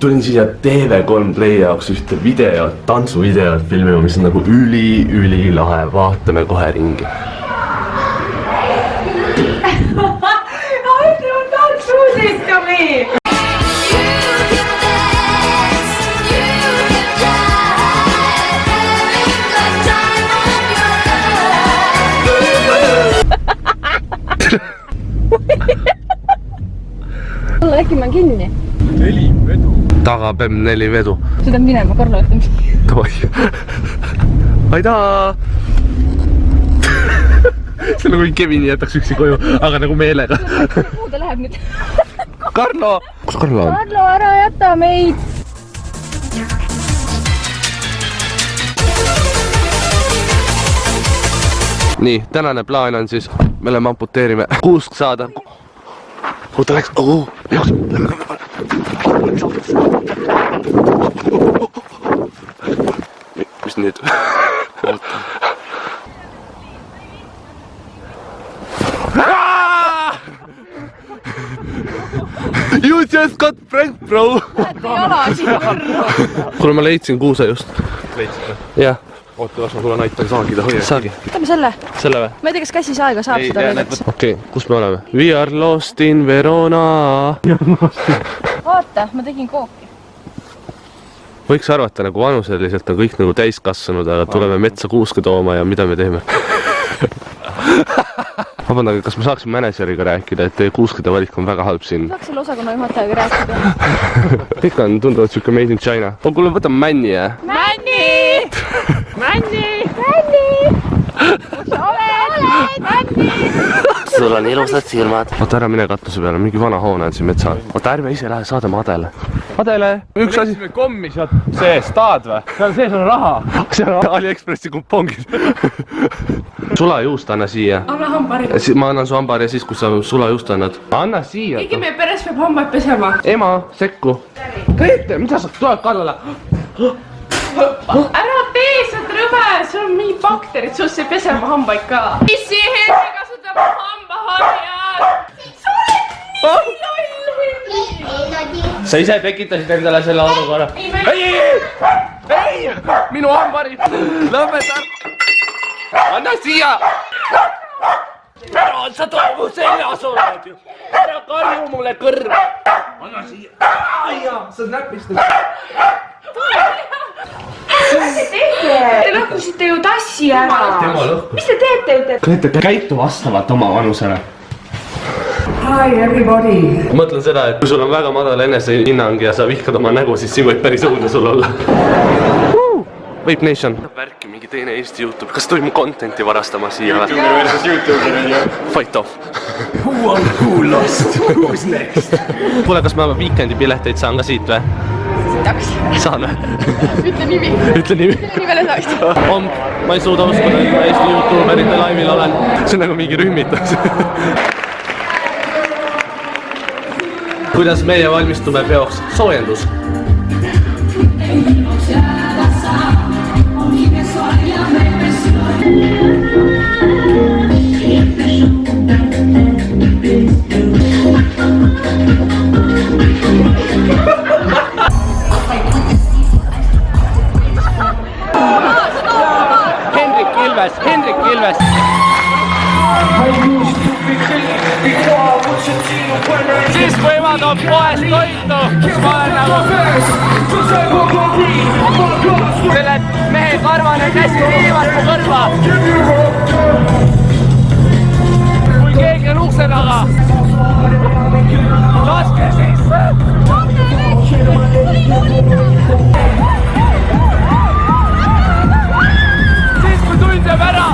tulin siia TV3 Play jaoks ühte videot, tantsuvideot filmima, mis on nagu ülilahe, vaatame kohe ringi. Ainu tantsuusikami! Olla äkki ma kinni. 4 vedu. Taga peab 4 vedu. Seda on minema, Karlo ütleb. Toi. Aidaa! See on nagu Kevini jätaks üksi koju, aga nagu meelega. Kuhu ta läheb nüüd? Karlo! Kus Karlo on? Karlo, ära jäta meid! Nii, tänane plaan on siis, me amputeerime kuusk saada. Kuhu ta läks? Jooks! Mis nüüd? You just got pranked, bro! Jalasi kõrra! Kuule, ma leidsin kuuse just. Leidsid või? Jah. Oota, kas ma sulle näitan saagida hoia? Saagi. Võtame selle. Selle või? Ma ei tea, kas käsis aega saab seda veel. Okei, kus me oleme? We are lost in Verona. Vaata, ma tegin kooki. Võiks arvata nagu vanuseliselt on kõik nagu täiskasvanud, aga tuleme metsa kuuske tooma ja mida me teeme? Vabandage, kas me saaksime mänedžeriga rääkida, et teie kuuskide valik on väga halb siin? Saaks selle osakonna juhatajaga rääkida. Kõik on tunduvalt siuke made in China. Kuule, võtame Männi, jah? Männi! Männi! Männi! Kus sa oled? Männi! Sul on ilusad silmad. Oota, ära mine katuse peale, mingi vana hoone on siin metsa. Oota, ärme ise lähe, saadame Adele. Adele, üks asi. Me kommi sealt sees, tahad või? Seal sees on raha. Seal on AliExpressi kupongid. Sulajuust anna siia. Anna hambari. Ma annan su hambari ja siis, kui sa sulajuust annad. Anna siia. Keegi meie peres peab hambaid pesema. Ema, sekku. Grete, mida sa tuled kallale? Ära tee, sa oled rõve, sul on mingi bakterid, sul see pesema hambaid ka. Issi Henri kasutab hambaharjad. Sa oled nii loll. Sa ise tekitasid endale selle olukorra. Ei! Minu hambari! Lõpeta! Anna siia! Ära, sa toob mu seljas oled ju! Ära karju mulle kõrva! Anna siia! Aia, sa näpistad! Mis te teete? Te lõhkusite ju tassi ära. Tema lõhkus. Mis te teete? Grete, käitu vastavalt oma vanusele. Hi everybody. Ma mõtlen seda, et kui sul on väga madal enesehinnang ja sa vihkad oma nägu, siis siin võib päris õudne sul olla. Vape Nation. Värki mingi teine Eesti YouTube. Kas toimub contenti varastama siia või? Fight off. Who lost? Who's next? Kuule, kas ma weekendi pileteid saan ka siit või? Taks. Saan või? Ütle nimi. Ütle nimi. Nimele saast. Ma ei suuda uskuda, et ma Eesti YouTuberite laimil olen. See on nagu mingi rühmitus. Kuidas meie valmistume peoks? Soojendus. Hendrik Ilves. Siis kui ma toon poest toitu, siis ma olen nagu selle mehe karvane käsi viivad mu kõrva. Kui keegi on ukse taga, laske sisse. Siis kui tund jääb ära.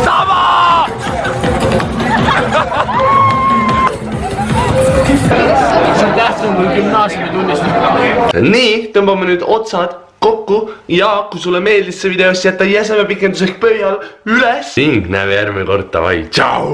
Sama! See on tähtsam kui gümnaasiumi tunnistus. Nii, tõmbame nüüd otsad kokku ja kui sulle meeldis see video, siis jäta jäseme pikendus ehk pöial üles. Ning näeme järgmine kord, davai, tšau!